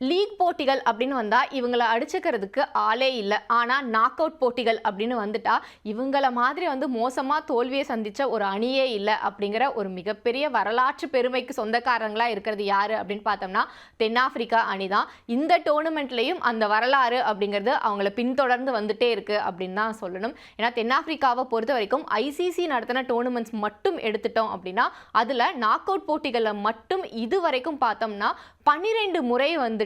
League போட்டிகள் அப்படின்னு வந்தா இவங்கள அடிச்சுக்கிறதுக்கு ஆளே இல்ல. ஆனா நாக் அவுட் போட்டிகள் அப்படின்னு வந்துட்டா, இவங்கள மாதிரி வந்து மோசமா தோல்விய சந்திச்ச ஒரு அணியே இல்ல அப்படிங்கிற ஒரு மிகப்பெரிய வரலாற்று பெருமைக்கு சொந்தக்காரங்களா இருக்கிறது யாரு அப்படின்னு பார்த்தோம்னா, தென்னாப்பிரிக்கா அணி தான். இந்த டோர்னமெண்ட்லயும் அந்த வரலாறு அப்படிங்கிறது அவங்கள பின்தொடர்ந்து வந்துட்டே இருக்கு அப்படின்னு தான் சொல்லணும். ஏன்னா தென்னாப்பிரிக்காவ பொறுத்தவரைக்கும் ஐசிசி நடத்தின டோர்னமெண்ட்ஸ் மட்டும் எடுத்துட்டோம் அப்படின்னா, அதுல நாக் அவுட் போட்டிகள்ல மட்டும் இதுவரைக்கும் பார்த்தோம்னா 12 முறை வந்துட்டு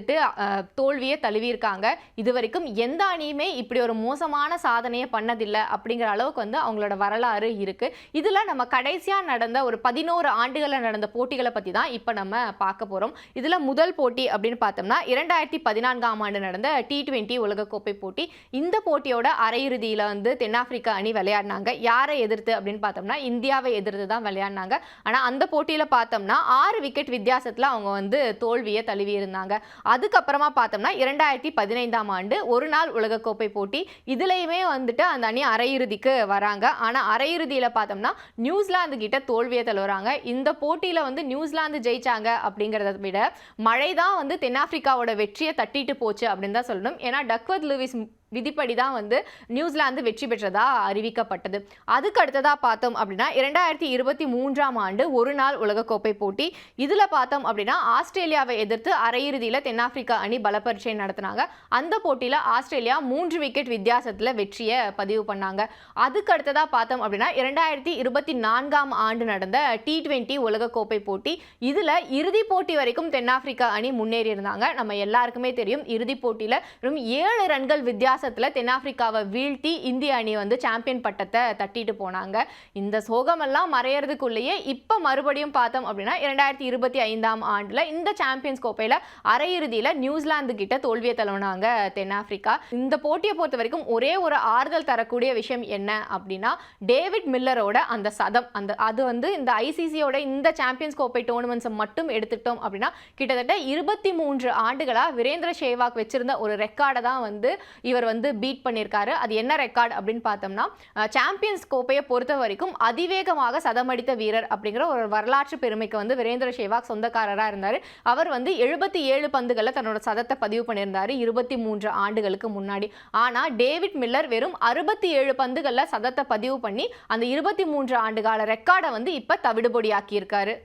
தோல்வியை தழுவியிருக்காங்க. இதுவரைக்கும் எந்த அணியுமே இப்படி ஒரு மோசமான சாதனையை பண்ணதில்ல அப்படிங்கிற அளவுக்கு வந்து அவங்களோட வரலாறு இருக்கு. இதுல நம்ம கடைசியா நடந்த ஒரு 11 ஆண்டுகள்ல நடந்த போட்டிகளை பத்தி தான் இப்ப நம்ம பார்க்க போறோம். இதுல முதல் போட்டி அப்படின்னு பார்த்தோம்னா 2014ஆம் ஆண்டு நடந்த T20 உலகக்கோப்பை போட்டி. இந்த போட்டியோட அரையிறுதியில வந்து தென்னாப்பிரிக்கா அணி விளையாடினாங்க. யாரை எதிர்த்து அப்படின்னு பார்த்தோம்னா இந்தியாவை எதிர்த்து தான் விளையாடினாங்க. ஆனா அந்த போட்டியில பார்த்தோம்னா 6 விக்கெட் வித்தியாசத்துல அவங்க வந்து தோல்வியை தழுவி இருந்தாங்க. அதுக்கப்புறமா பார்த்தோம்னா 2015ஆம் ஆண்டு ஒரு நாள் உலகக்கோப்பை போட்டி. இதுலயுமே வந்துட்டு அந்த அணி அரையிறுதிக்கு வராங்க. ஆனா அரையிறுதியில பார்த்தோம்னா நியூசிலாந்து கிட்ட தோல்வியை தழுவுறாங்க. இந்த போட்டியில வந்து நியூசிலாந்து ஜெயிச்சாங்க அப்படிங்கிறத விட மழை தான் வந்து தென்னாப்பிரிக்காவோட வெற்றியை தட்டிட்டு போச்சு அப்படின்னு தான் சொல்லணும். ஏன்னா டக்வர்த் லூயிஸ் விதிப்படி தான் வந்து நியூசிலாந்து வெற்றி பெற்றதா அறிவிக்கப்பட்டது. அதுக்கு அடுத்ததா பார்த்தோம் அப்படின்னா 2023ஆம் ஆண்டு ஒரு நாள் உலகக்கோப்பை போட்டி. இதுல பார்த்தோம் அப்படின்னா ஆஸ்திரேலியாவை எதிர்த்து அரையிறுதியில தென்னாப்பிரிக்கா அணி பலப்பரீட்சை நடத்தினாங்க. அந்த போட்டியில ஆஸ்திரேலியா 3 விக்கெட் வித்தியாசத்துல வெற்றியை பதிவு பண்ணாங்க. அதுக்கு அடுத்ததா பார்த்தோம் அப்படின்னா 2024ஆம் ஆண்டு நடந்த T20 உலகக்கோப்பை போட்டி. இதுல இறுதி போட்டி வரைக்கும் தென்னாப்பிரிக்கா அணி முன்னேறி இருந்தாங்க. நம்ம எல்லாருக்குமே தெரியும் இறுதி போட்டியில வெறும் 7 ரன்கள் வித்தியாசத்துல தென்னாப்பிரிக்காவை வீழ்த்தி இந்திய அணி வந்து சாம்பியன் பட்டத்தை தட்டிட்டு போனாங்க. இந்த சோகமெல்லாம் மறையறதுக்குள்ளேயே இப்ப மறுபடியும் பார்த்தோம் அப்படின்னா 2025ஆம் ஆண்டுல இந்த சாம்பியன்ஸ் கோப்பையில அரையிறுதியில நியூசிலாந்து கிட்ட தோல்வியை தழுவினாங்க தென்னாப்பிரிக்கா. இந்த போட்டியை பொறுத்த வரைக்கும் ஒரே ஒரு ஆறுதல் தரக்கூடிய விஷயம் என்ன அப்படின்னா டேவிட் மில்லரோட அந்த சதம் அது வந்து இந்த ஐசிசியோட இந்த சாம்பியன்ஸ் கோப்பை டோர்னமெண்ட்ஸ் மட்டும் எடுத்துட்டோம் அப்படின்னா கிட்டத்தட்ட 23 ஆண்டுகளா வீரேந்திர சேவாக் வச்சிருந்த ஒரு ரெக்கார்டை தான் வந்து இவர் வந்து பீட் பண்ணியிருக்காரு. அது என்ன ரெக்கார்ட் அப்படின்னு பார்த்தோம்னா சாம்பியன்ஸ் கோப்பையை பொறுத்த வரைக்கும் அதிவேகமாக சதமடித்த வீரர் அப்படிங்கிற ஒரு வரலாற்று பெருமைக்கு வந்து வீரேந்திர சேவாக் சொந்தக்காரராக இருந்தார். அவர் வந்து 77 பந்துகளில் தன்னோட சதத்தை பதிவு பண்ணியிருந்தார் 23 ஆண்டுகளுக்கு முன்னாடி. ஆனால் டேவிட் மில்லர் வெறும் 67 பந்துகளில் சதத்தை பதிவு பண்ணி அந்த 23 ஆண்டு கால ரெக்கார்டை வந்து இப்போ தவிடுபொடியாக்கியிருக்காரு.